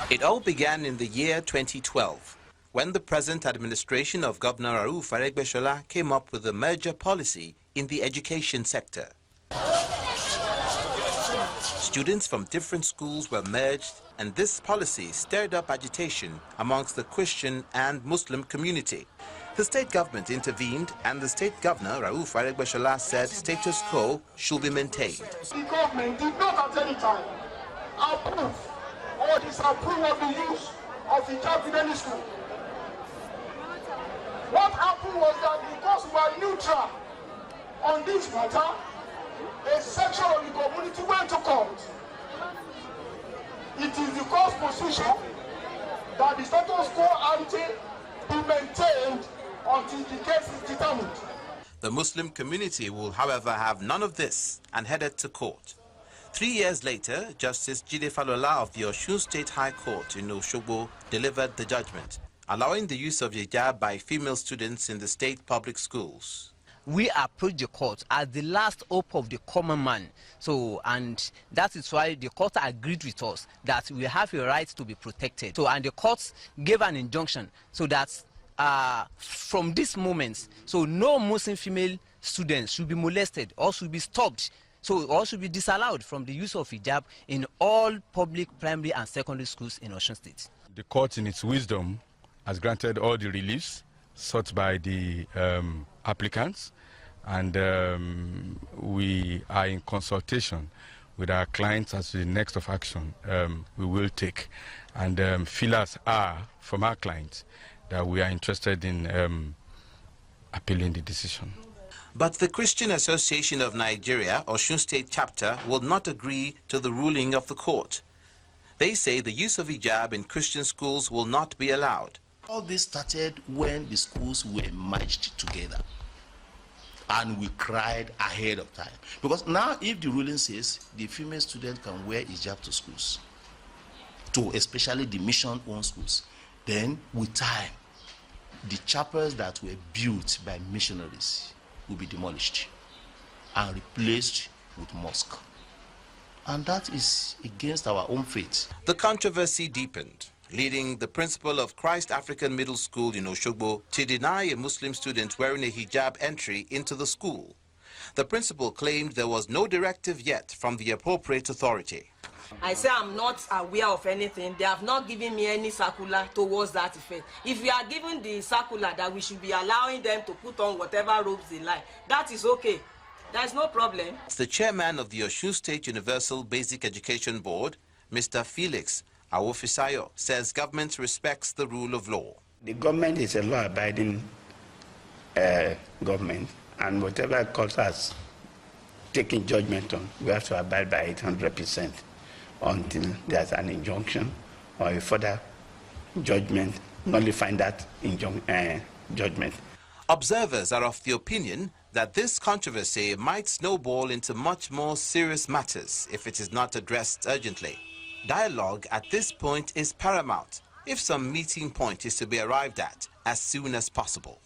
It all began in the year 2012, when the present administration of Governor Rauf Aregbesola came up with a merger policy in the education sector. Students from different schools were merged, and this policy stirred up agitation amongst the Christian and Muslim community. The state government intervened, and the state governor, Rauf Aregbesola, said status quo should be maintained. The government did not at any time approve or disapprove of the use of hijab in any school. What happened was that because we were neutral on this matter, a section of the community went to court. It is the court's position that the status quo ante be maintained until the case is determined. The Muslim community will, however, have none of this and headed to court. 3 years later, Justice Jide Falola of the Osun State High Court in Osogbo delivered the judgment, allowing the use of hijab by female students in the state public schools. We approach the court as the last hope of the common man. And that is why the court agreed with us that we have a right to be protected. And the court gave an injunction so that from this moment, no Muslim female students should be molested or should be stopped, or should be disallowed from the use of hijab in all public primary and secondary schools in Osun State. The court, in its wisdom, has granted all the reliefs sought by the applicants, and we are in consultation with our clients as to the next of action we will take. And feelers are from our clients that we are interested in appealing the decision. But the Christian Association of Nigeria, Osun State Chapter, will not agree to the ruling of the court. They say the use of hijab in Christian schools will not be allowed. All this started when the schools were merged together, and we cried ahead of time. Because now if the ruling says the female student can wear hijab to schools, to especially the mission-owned schools, then with time, the chapels that were built by missionaries will be demolished and replaced with mosque. And that is against our own faith. The controversy deepened, leading the principal of Christ African Middle School in Osogbo to deny a Muslim student wearing a hijab entry into the school. The principal claimed there was no directive yet from the appropriate authority. I say I'm not aware of anything. They have not given me any circular towards that effect. If we are given the circular that we should be allowing them to put on whatever robes they like, that is okay. There's no problem. The chairman of the Osun State Universal Basic Education Board, Mr. Felix Awofisayo, says government respects the rule of law. The government is a law-abiding government, and whatever court has taken judgment on, we have to abide by it 100% until there's an injunction or a further judgment nullifying that judgment. Observers are of the opinion that this controversy might snowball into much more serious matters if it is not addressed urgently. Dialogue at this point is paramount if some meeting point is to be arrived at as soon as possible.